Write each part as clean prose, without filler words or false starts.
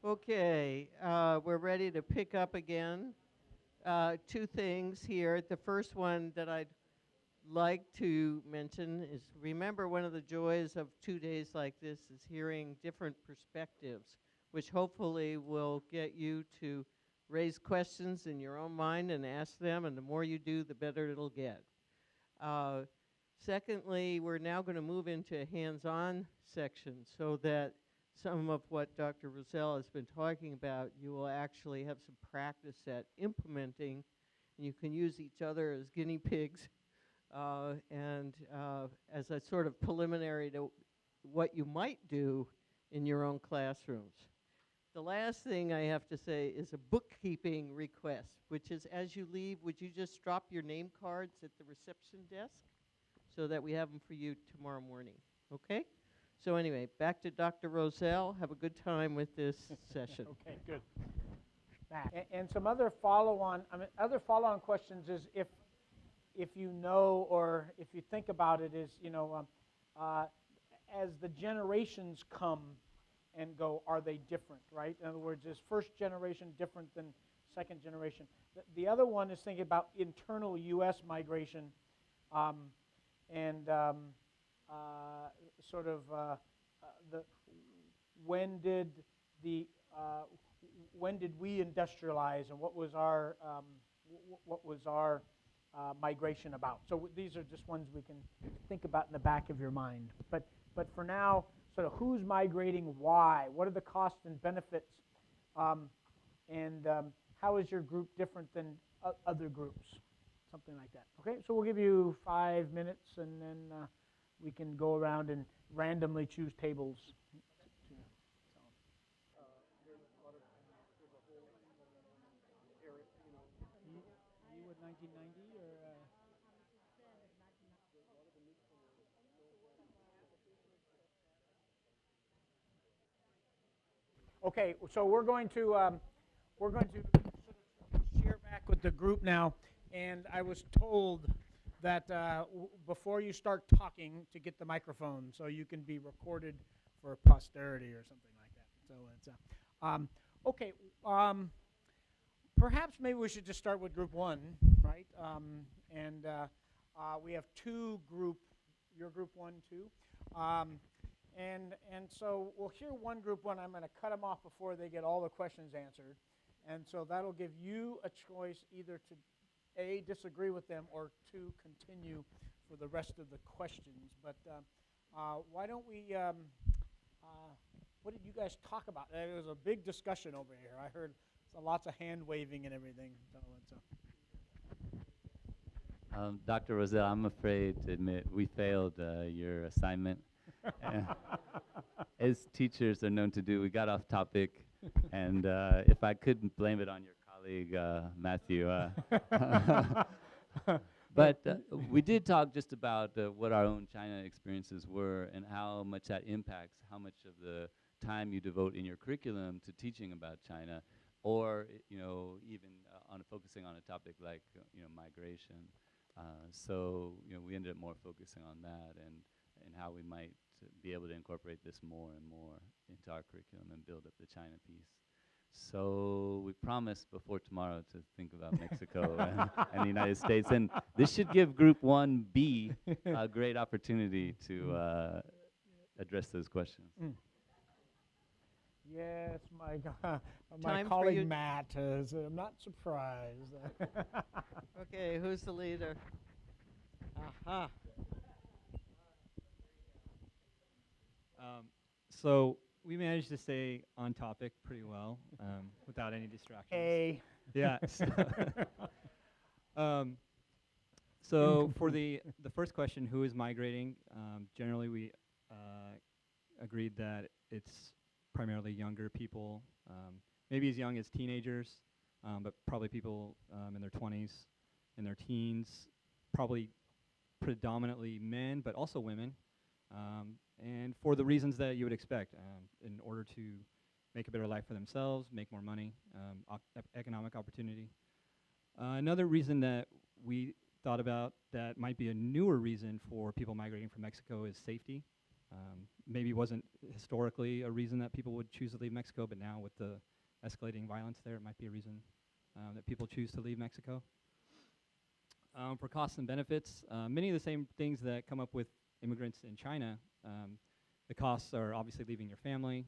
Okay, we're ready to pick up again. Two things here. The first one that I'd like to mention is remember one of the joys of 2 days like this is hearing different perspectives, which hopefully will get you to raise questions in your own mind and ask them, and the more you do, the better it'll get. Uh, Secondly, we're now going to move into a hands-on section so that some of what Dr. Rosell has been talking about, you will actually have some practice at implementing, and you can use each other as guinea pigs and as a sort of preliminary to what you might do in your own classrooms. The last thing I have to say is a bookkeeping request, which is as you leave, would you just drop your name cards at the reception desk so that we have them for you tomorrow morning, okay? So anyway, back to Dr. Rosell. Have a good time with this session. Okay, good. And some other follow-on questions is if you know or if you think about it is, as the generations come and go, are they different, right? In other words, is first generation different than second generation? The other one is thinking about internal U.S. migration and sort of when did we industrialize and what was our migration about? So these are just ones we can think about in the back of your mind. But for now, sort of who's migrating, why, what are the costs and benefits, and how is your group different than other groups? Something like that. Okay, so we'll give you 5 minutes, and then we can go around and randomly choose tables. You with 1990 or? Okay, so we're going to sort of share back with the group now, and I was told that before you start talking to get the microphone so you can be recorded for posterity or something like that. So it's okay. Perhaps maybe we should just start with group one, right? And we have your group one, too. And so we'll hear one group one. I'm going to cut them off before they get all the questions answered. And so that'll give you a choice either to, A, disagree with them, or 2, continue for the rest of the questions. But why don't we, what did you guys talk about? There was a big discussion over here. I heard lots of hand waving and everything. Dr. Rosell, I'm afraid to admit we failed your assignment. As teachers are known to do, we got off topic, and if I couldn't blame it on your colleague, Matthew. But we did talk just about what our own China experiences were and how much that impacts how much of the time you devote in your curriculum to teaching about China, or even on focusing on a topic like migration. So we ended up more focusing on that and how we might be able to incorporate this more and more into our curriculum and build up the China piece. So we promised before tomorrow to think about Mexico and the United States, and this should give Group 1B a great opportunity to address those questions. Yes, my colleague Matt is. I'm not surprised. Okay, who's the leader? Aha. So we managed to stay on topic pretty well without any distractions. A. Yeah. So for the first question, who is migrating? Generally, we agreed that it's primarily younger people, maybe as young as teenagers, but probably people in their 20s, in their teens, probably predominantly men, but also women. And for the reasons that you would expect, in order to make a better life for themselves, make more money, economic opportunity. Another reason that we thought about that might be a newer reason for people migrating from Mexico is safety. Maybe wasn't historically a reason that people would choose to leave Mexico, but now with the escalating violence there, it might be a reason that people choose to leave Mexico. For costs and benefits, many of the same things that come up with immigrants in China. The costs are obviously leaving your family.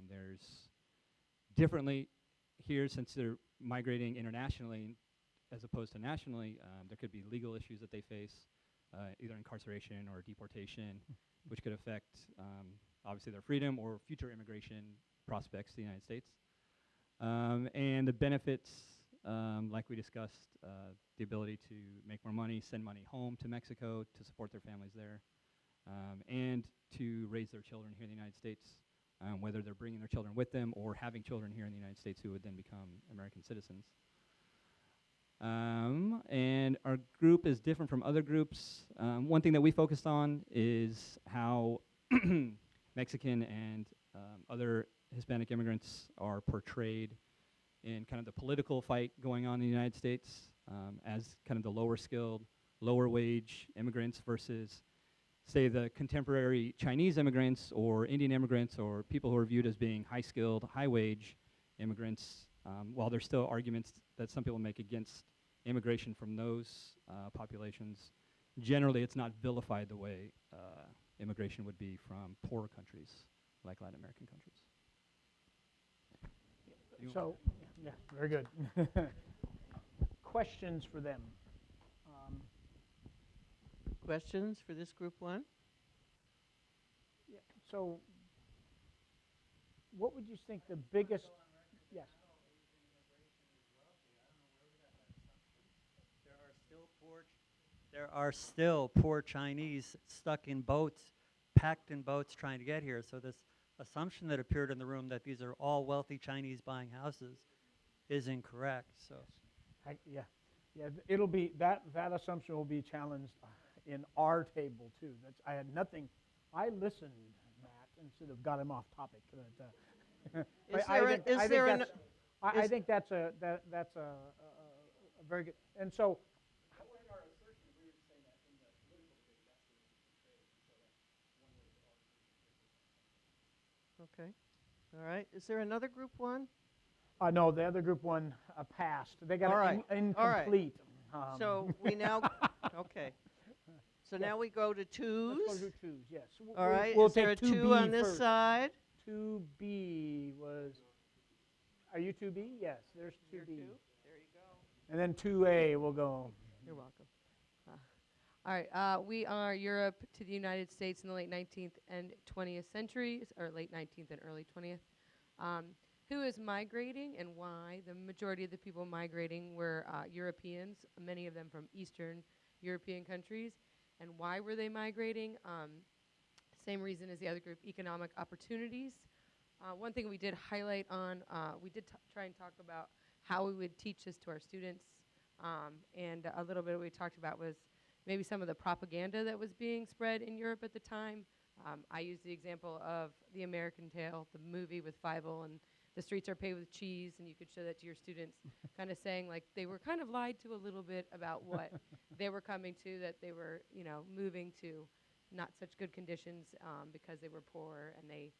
There's differently here, since they're migrating internationally as opposed to nationally, there could be legal issues that they face, either incarceration or deportation, which could affect obviously their freedom or future immigration prospects to the United States. And the benefits, like we discussed, the ability to make more money, send money home to Mexico to support their families there, and to raise their children here in the United States, whether they're bringing their children with them or having children here in the United States who would then become American citizens. And our group is different from other groups. One thing that we focused on is how Mexican and other Hispanic immigrants are portrayed in kind of the political fight going on in the United States, as kind of the lower skilled, lower wage immigrants versus, say, the contemporary Chinese immigrants or Indian immigrants or people who are viewed as being high skilled, high wage immigrants. While there's still arguments that some people make against immigration from those populations, generally it's not vilified the way immigration would be from poorer countries like Latin American countries. So, yeah, very good. Questions for them? Questions for this group one? Yeah, so, what would you think the biggest? Yes. There are still poor Chinese stuck in boats, packed in boats trying to get here. So this assumption that appeared in the room that these are all wealthy Chinese buying houses is incorrect. So Yeah, it'll be, that assumption will be challenged in our table too. I had nothing, I listened, Matt, and should have got him off topic. But I think that's a very good, and so. Okay. All right. Is there another group one? No, the other group one passed. They got All an right. incomplete. So we now, okay. So now we go to twos. Let's go to twos, yes. All right. We'll Is there a take 2 on this first. side? 2B was, are you 2B? Yes, there's 2B. There you go. And then 2A will go. You're welcome. All right, we are Europe to the United States in the late 19th and 20th centuries, or late 19th and early 20th. Who is migrating and why? The majority of the people migrating were Europeans, many of them from Eastern European countries. And why were they migrating? Same reason as the other group, economic opportunities. One thing we did highlight on, we did try and talk about how we would teach this to our students. And a little bit we talked about was maybe some of the propaganda that was being spread in Europe at the time. I used the example of The American Tale, the movie with Fievel, and the streets are paved with cheese, and you could show that to your students, kind of saying like they were kind of lied to a little bit about what they were coming to, that they were, moving to not such good conditions because they were poor and they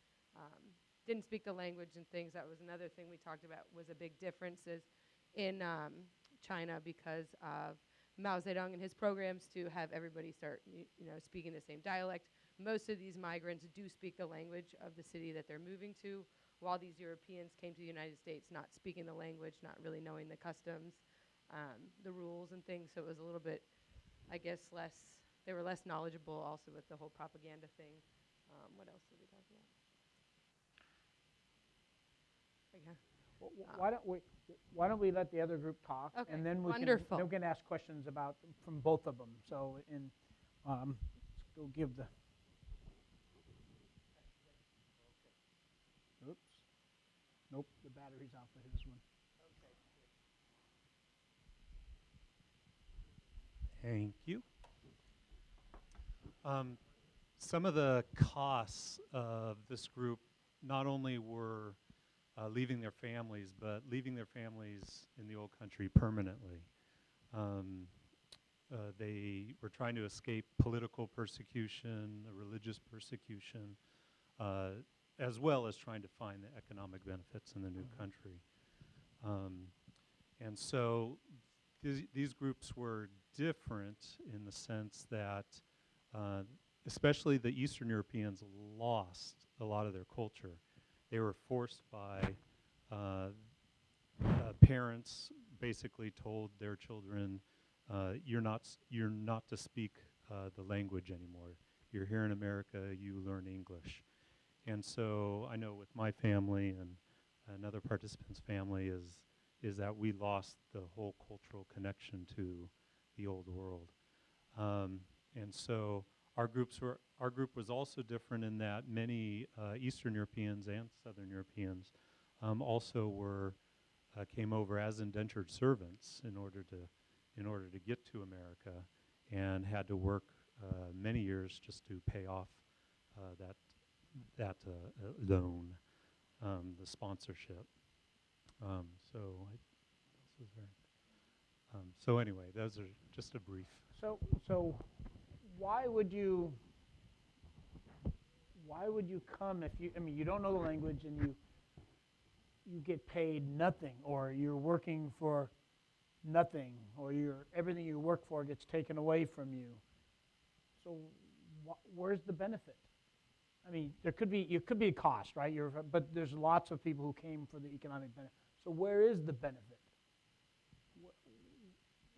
didn't speak the language and things. That was another thing we talked about, was a big difference is in China because of Mao Zedong and his programs to have everybody start, speaking the same dialect. Most of these migrants do speak the language of the city that they're moving to, while these Europeans came to the United States not speaking the language, not really knowing the customs, the rules and things. So it was a little bit, I guess, they were less knowledgeable also with the whole propaganda thing. What else did we talk about? Yeah. Why don't we let the other group talk, Okay, and then we can ask questions about from both of them. So let's go give the. Oops. Nope, the battery's off of his one. Thank you. Some of the costs of this group not only were leaving their families, but leaving their families in the old country permanently. they were trying to escape political persecution, religious persecution, as well as trying to find the economic benefits in the new country. And so these groups were different in the sense that especially the Eastern Europeans lost a lot of their culture. They were forced by parents basically told their children, you're not to speak the language anymore. You're here in America, you learn English. And so I know with my family and another participant's family is that we lost the whole cultural connection to the old world. And so our group was also different in that many Eastern Europeans and Southern Europeans also came over as indentured servants in order to get to America, and had to work many years just to pay off that loan, the sponsorship. So what else is there? So anyway, those are just a brief. So why would you come if you don't know the language and you get paid nothing, or you're working for nothing, or everything you work for gets taken away from you? So where's the benefit? I mean, it could be a cost, right? But there's lots of people who came for the economic benefit. So where is the benefit?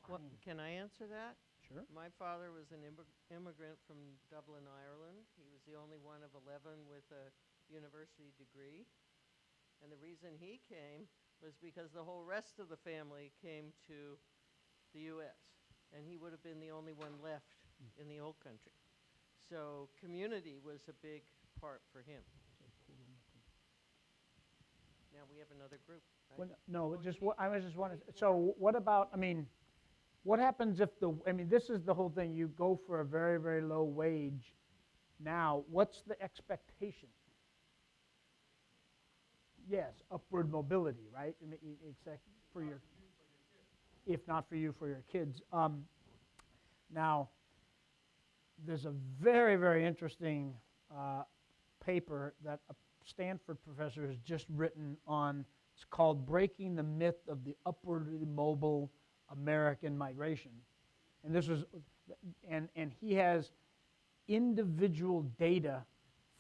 Well, can I answer that? Sure. My father was an immigrant from Dublin, Ireland. He was the only one of 11 with a university degree. And the reason he came was because the whole rest of the family came to the U.S. And he would have been the only one left in the old country. So community was a big part for him. Now we have another group. Right? I was just wondering, so what about, what happens if this is the whole thing, you go for a very, very low wage. Now, what's the expectation? Yes, upward mobility, right? Except for your, if not for you, for your kids. Now, there's a very, very interesting paper that a Stanford professor has just written on. It's called "Breaking the Myth of the Upwardly Mobile American Migration," and this was, and he has individual data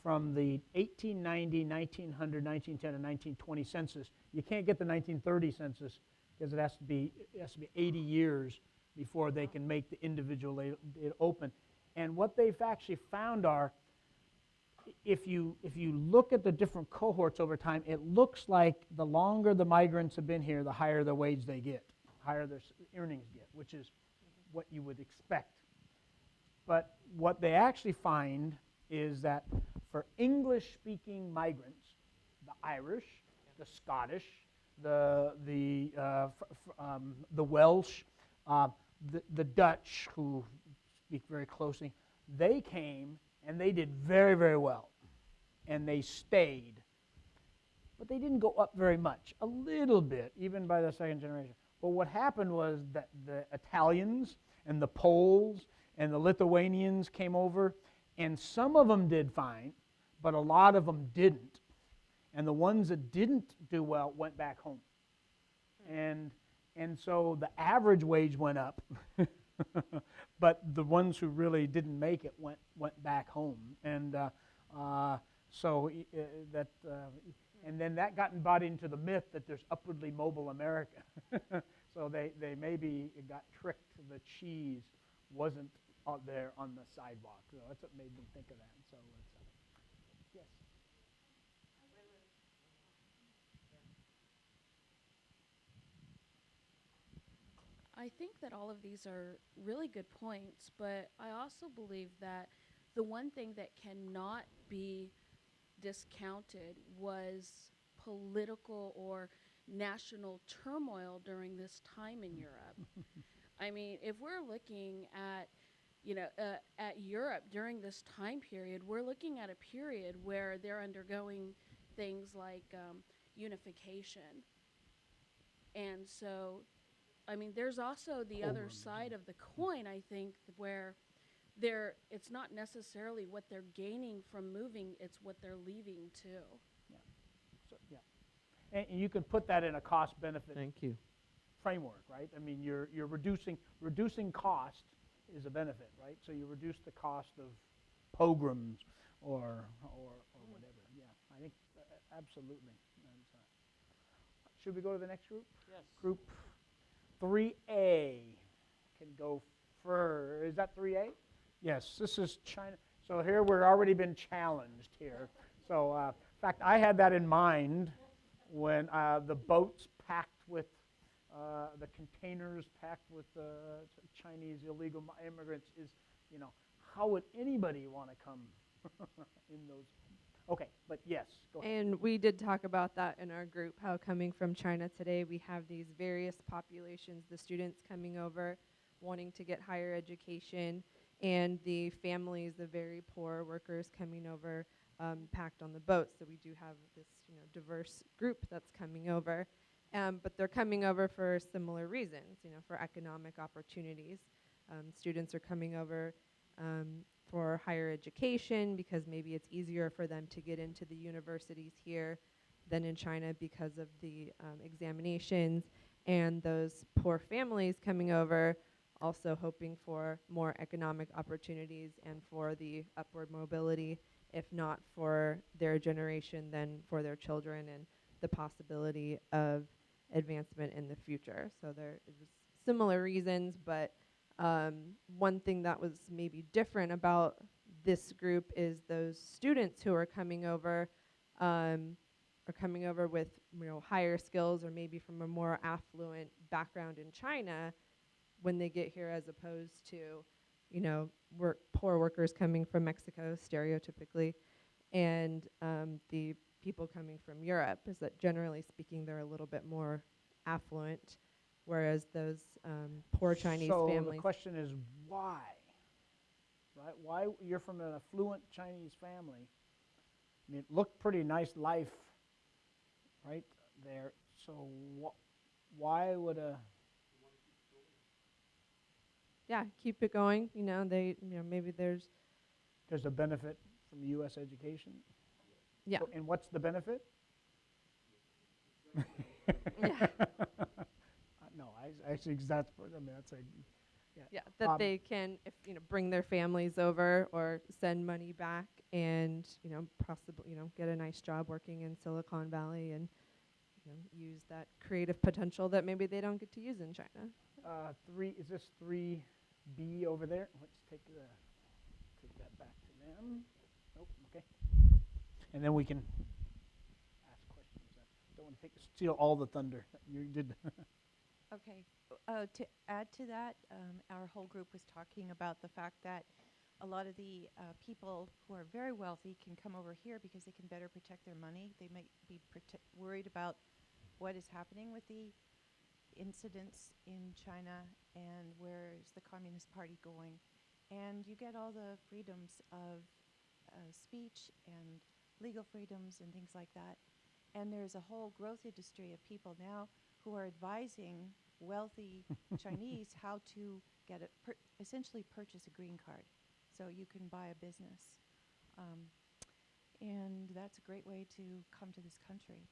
from the 1890, 1900, 1910, and 1920 census. You can't get the 1930 census because it has to be 80 years before they can make the individual data open. And what they've actually found are, if you look at the different cohorts over time, it looks like the longer the migrants have been here, the higher the wage they get, higher their earnings get, which is what you would expect. But what they actually find is that for English-speaking migrants, the Irish, the Scottish, the Welsh, the Dutch, who speak very closely, they came and they did very, very well, and they stayed. But they didn't go up very much, a little bit, even by the second generation. But what happened was that the Italians and the Poles and the Lithuanians came over, and some of them did fine, but a lot of them didn't. And the ones that didn't do well went back home. And so the average wage went up, but the ones who really didn't make it went back home. And and then that got embodied into the myth that there's upwardly mobile America. So they maybe got tricked. The cheese wasn't out there on the sidewalk. So that's what made them think of that. So yes. I think that all of these are really good points, but I also believe that the one thing that cannot be discounted was political or national turmoil during this time in Europe. I mean, if we're looking at, at Europe during this time period, we're looking at a period where they're undergoing things like unification. And so I mean, there's also the other side of the coin, I think, where it's not necessarily what they're gaining from moving, it's what they're leaving too. So, yeah. And you can put that in a cost-benefit Thank you. framework, right? I mean, you're reducing cost is a benefit, right? So you reduce the cost of pogroms or whatever. Yeah, I think absolutely. Should we go to the next group? Yes. Group 3A can go further. Is that 3A? Yes, this is China. So here we're already been challenged here. So in fact, I had that in mind when the boats packed with the containers packed with Chinese illegal immigrants is, how would anybody want to come in those? Okay, but yes, go ahead. And we did talk about that in our group, how coming from China today, we have these various populations, the students coming over, wanting to get higher education, and the families, the very poor workers coming over, packed on the boats. So we do have this, diverse group that's coming over. But they're coming over for similar reasons, for economic opportunities. Students are coming over for higher education because maybe it's easier for them to get into the universities here than in China because of the examinations. And those poor families coming over also hoping for more economic opportunities and for the upward mobility, if not for their generation, then for their children and the possibility of advancement in the future. So there was similar reasons, but one thing that was maybe different about this group is those students who are coming over with higher skills or maybe from a more affluent background in China when they get here, as opposed to poor workers coming from Mexico stereotypically, and the people coming from Europe, is that generally speaking they're a little bit more affluent, whereas those poor Chinese families. So the question is why? Right? Why you're from an affluent Chinese family? I mean, it looked pretty nice life, right there. So why would a keep it going? Maybe there's a benefit from U.S. education. Yeah. So, and what's the benefit? Yeah. No, I think that's. I mean, that's a. Yeah, that they can, bring their families over or send money back, and possibly get a nice job working in Silicon Valley, and use that creative potential that maybe they don't get to use in China. Is this 3B over there? Let's take that back to them. Nope. Okay. And then we can ask questions. Don't want to steal all the thunder. You did. Okay. To add to that, our whole group was talking about the fact that a lot of the people who are very wealthy can come over here because they can better protect their money. They might be worried about what is happening with the incidents in China and where is the Communist Party going. And you get all the freedoms of speech and legal freedoms and things like that. And there's a whole growth industry of people now who are advising wealthy Chinese how to get essentially purchase a green card, so you can buy a business. And that's a great way to come to this country.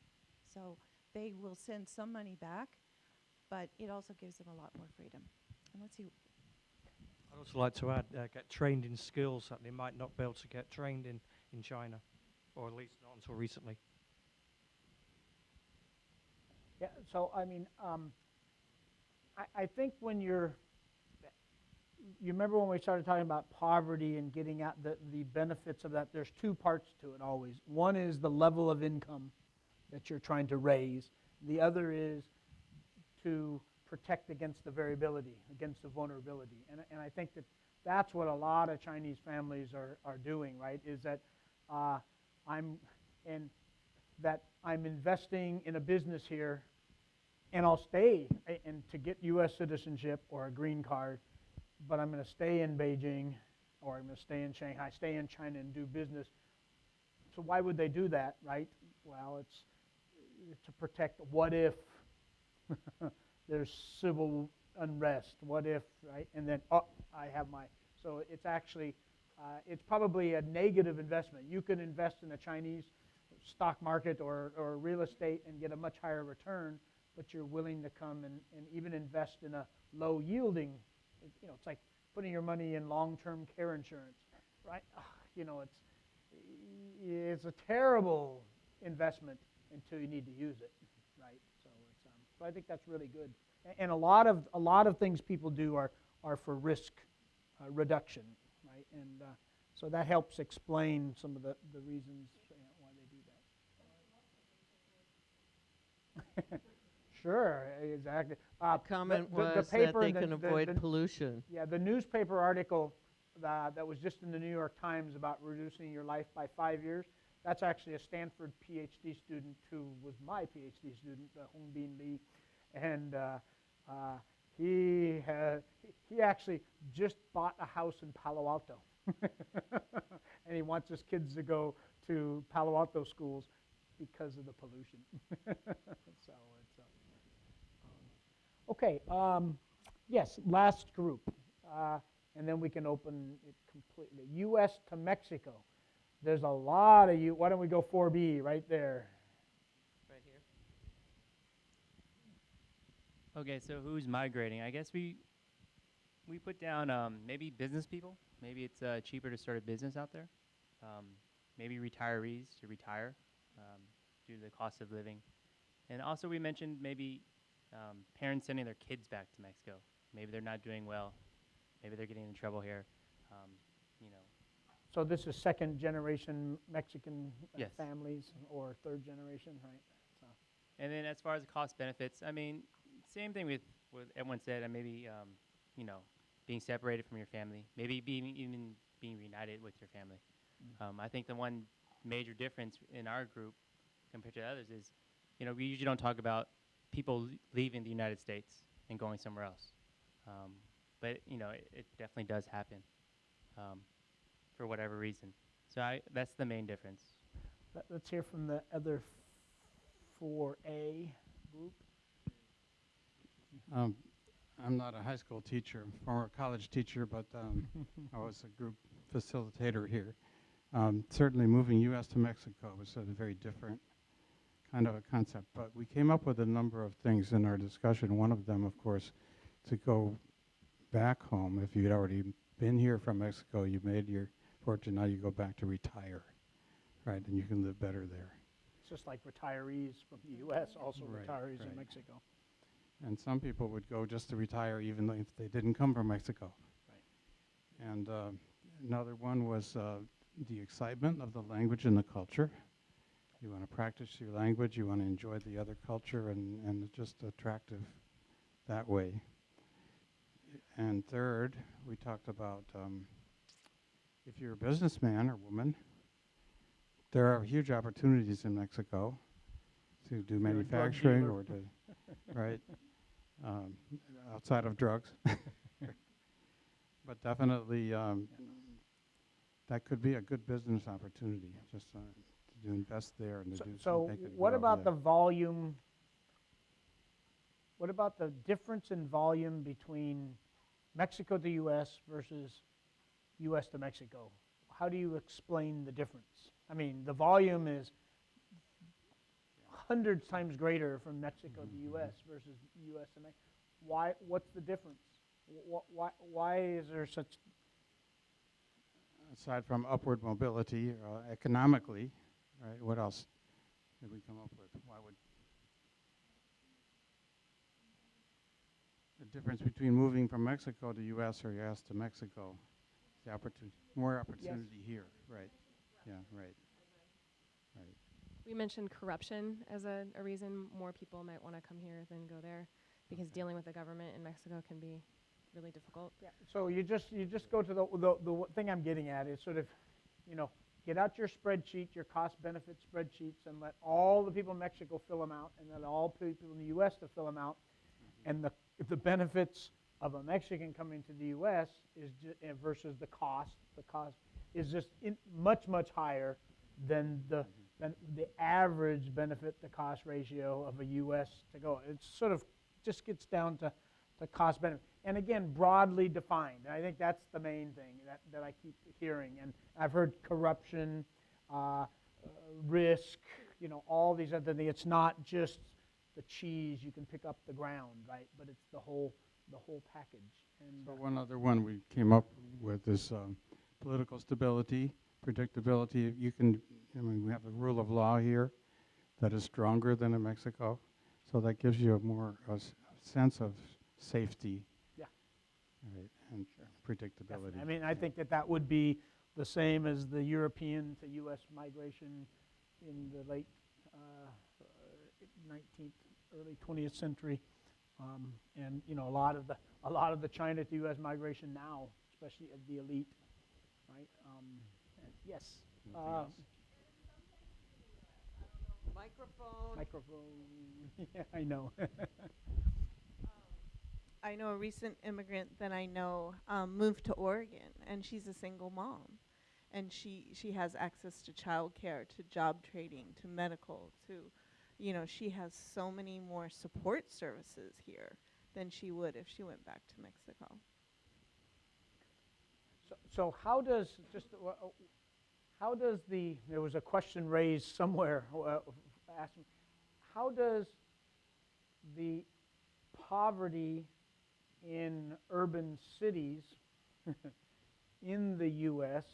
So they will send some money back, but it also gives them a lot more freedom. And let's see. I'd also like to add, get trained in skills that they might not be able to get trained in China, or at least not until recently. Yeah. So I mean, I think when you remember when we started talking about poverty and getting at the benefits of that, there's two parts to it always. One is the level of income that you're trying to raise. The other is to protect against the variability, against the vulnerability. And I think that's what a lot of Chinese families are doing, right? Is that I'm investing in a business here, and I'll stay and to get U.S. citizenship or a green card, but I'm going to stay in Beijing, or I'm going to stay in Shanghai, stay in China and do business. So why would they do that, right? Well, it's to protect what if there's civil unrest? What if, right? And then, oh, I have my, so it's actually, it's probably a negative investment. You could invest in a Chinese stock market or real estate and get a much higher return, but you're willing to come and even invest in a low yielding, it's like putting your money in long-term care insurance, right? It's a terrible investment until you need to use it, right? So I think that's really good. And a lot of things people do are for risk reduction, right? And so that helps explain some of the reasons why they do that. Sure, exactly. The comment the was that paper they and can avoid pollution. Yeah, the newspaper article that was just in the New York Times about reducing your life by 5 years, that's actually a Stanford PhD student who was my PhD student, Hongbin Lee, and he actually just bought a house in Palo Alto, and he wants his kids to go to Palo Alto schools because of the pollution. So it's okay. Yes, last group, and then we can open it completely. U.S. to Mexico. There's a lot of you. Why don't we go 4B right there? Right here. Okay, so who's migrating? I guess we put down maybe business people. Maybe it's cheaper to start a business out there. Maybe retirees to retire due to the cost of living. And also we mentioned maybe parents sending their kids back to Mexico. Maybe they're not doing well. Maybe they're getting in trouble here. So this is second generation Mexican Yes. families or third generation, right? So. And then as far as the cost benefits, I mean, same thing with what everyone said, and maybe, being separated from your family, maybe even being reunited with your family. I think the one major difference in our group compared to others is, we usually don't talk about people leaving the United States and going somewhere else. But, it definitely does happen for whatever reason. So that's the main difference. Let's hear from the other 4A group. I'm not a high school teacher, I'm a former college teacher, but I was a group facilitator here. Certainly moving U.S. to Mexico was a very different kind of a concept, but we came up with a number of things in our discussion. One of them, of course, to go back home. If you'd already been here from Mexico, you made your fortune, now you go back to retire, right, and you can live better there. It's just like retirees from the U.S., also Right, retirees in right. Mexico. And some people would go just to retire even though if they didn't come from Mexico. Right. And another one was the excitement of the language and the culture. You want to practice your language, you want to enjoy the other culture, and it's just attractive that way. And third, we talked about if you're a businessman or woman, there are huge opportunities in Mexico to do You're a drug manufacturing dealer. or to, right, outside of drugs. But definitely that could be a good business opportunity, just to invest there and to do So make it what grow, about yeah. the volume? What about the difference in volume between Mexico to U.S. versus U.S. to Mexico? How do you explain the difference? I mean, the volume is hundreds times greater from Mexico to U.S. versus U.S. to Mexico. Why? What's the difference? Why is there such? Aside from upward mobility, economically, right? What else did we come up with? Why would the difference between moving from Mexico to U.S. or U.S. to Mexico? The opportunity, more opportunity here, right? Yeah, right. Right. We mentioned corruption as a reason more people might want to come here than go there, because dealing with the government in Mexico can be really difficult. Yeah. So you just go to the thing I'm getting at is sort of, get out your spreadsheet, your cost-benefit spreadsheets, and let all the people in Mexico fill them out, and let all people in the U.S. to fill them out. And the benefits of a Mexican coming to the U.S. is versus the cost is just much higher than the average benefit to cost ratio of a U.S. to go. It's sort of just gets down to cost benefit. And again, broadly defined. And I think that's the main thing that I keep hearing. And I've heard corruption, risk, all these other things. It's not just the cheese you can pick up the ground, right? But it's the whole package. And So one other one we came up with is political stability, predictability. We have a rule of law here that is stronger than in Mexico. So that gives you a sense of safety. Yeah. Right, and predictability. Definitely. I mean, I think that would be the same as the European to U.S. migration in the late 19th, early 20th century, and a lot of the China to U.S. migration now, especially of the elite, right? Yes. Microphone. Yeah, I know. I know a recent immigrant that I know moved to Oregon, and she's a single mom. And she has access to childcare, to job training, to medical, to, she has so many more support services here than she would if she went back to Mexico. So how does, there was a question raised somewhere asking, how does the poverty in urban cities in the U.S.,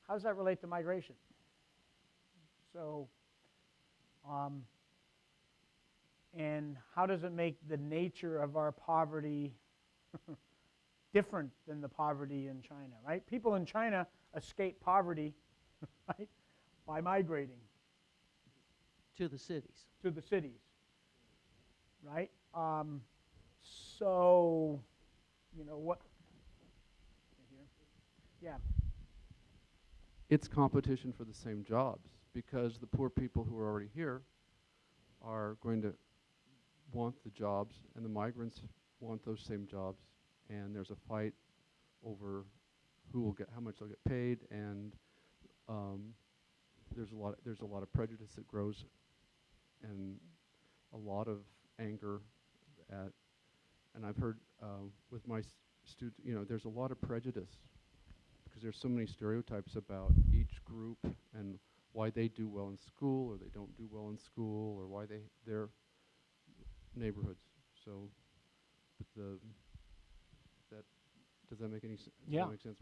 how does that relate to migration? So, and how does it make the nature of our poverty different than the poverty in China, right? People in China escape poverty, right, by migrating. To the cities. To the cities, right? So, what? Yeah. It's competition for the same jobs, because the poor people who are already here are going to want the jobs, and the migrants want those same jobs, and there's a fight over how much they'll get paid, and there's a lot of prejudice that grows, and a lot of anger and I've heard with my students, there's a lot of prejudice, because there's so many stereotypes about each group and why they do well in school or they don't do well in school, or why their neighborhoods. So, but does that make any sense? Yeah. Does that make sense?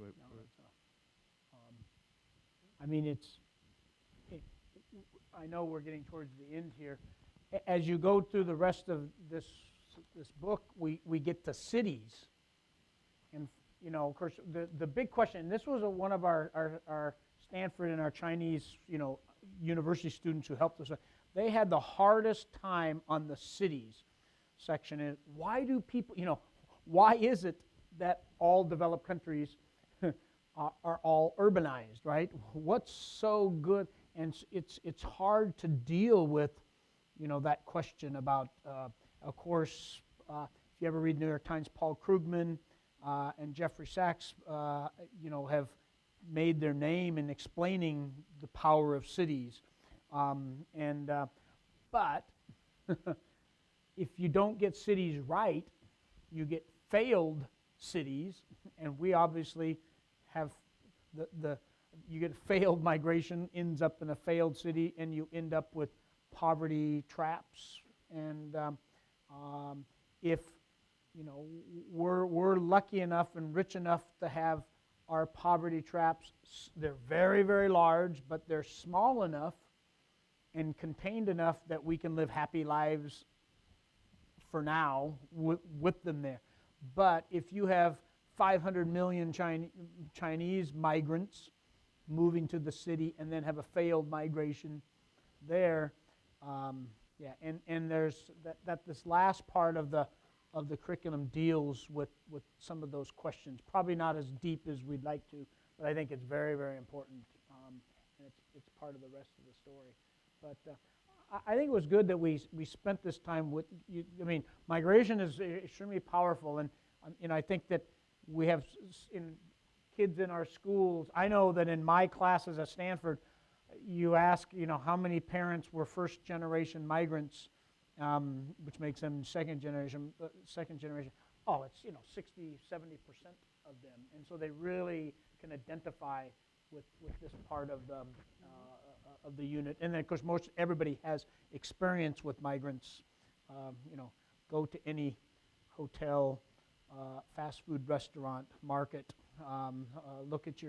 I mean, I know we're getting towards the end here. As you go through the rest of this book, we get to cities. And, of course, the big question, and this was one of our Stanford and our Chinese, university students who helped us. They had the hardest time on the cities section. And why do people, why is it that all developed countries are all urbanized, right? What's so good? And it's hard to deal with, that question about, of course, if you ever read New York Times, Paul Krugman and Jeffrey Sachs, have made their name in explaining the power of cities. But if you don't get cities right, you get failed cities, and we obviously have you get failed migration, ends up in a failed city, and you end up with poverty traps. And if we're lucky enough and rich enough to have our poverty traps, they're very, very large, but they're small enough and contained enough that we can live happy lives for now with them there. But if you have 500 million Chinese migrants moving to the city and then have a failed migration there, and there's this last part of the curriculum deals with some of those questions. Probably not as deep as we'd like to, but I think it's very, very important, and it's part of the rest of the story. But I think it was good that we spent this time with you. I mean, migration is extremely powerful, and I think that we have kids in our schools. I know that in my classes at Stanford, you ask, how many parents were first-generation migrants, which makes them second generation. Oh, it's 60, 70% of them, and so they really can identify with this part of the unit. And then, of course, everybody has experience with migrants. Go to any hotel, fast food restaurant, market. Look at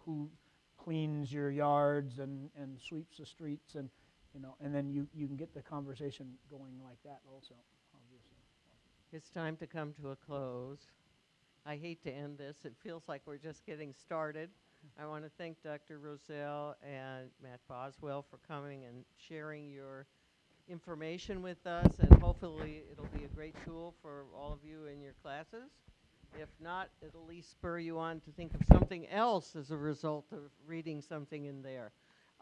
who cleans your yards and sweeps the streets, and then you can get the conversation going like that also, obviously. It's time to come to a close. I hate to end this. It feels like we're just getting started. I want to thank Dr. Roselle and Matt Boswell for coming and sharing your information with us, and hopefully it'll be a great tool for all of you in your classes. If not, it'll at least spur you on to think of something else as a result of reading something in there.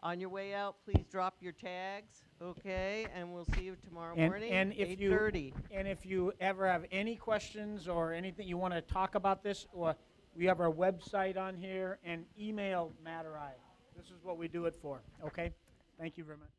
On your way out, please drop your tags, okay? And we'll see you tomorrow morning, 8:30. And if you ever have any questions or anything you want to talk about this, or we have our website on here, and email Matt or I. This is what we do it for, okay? Thank you very much.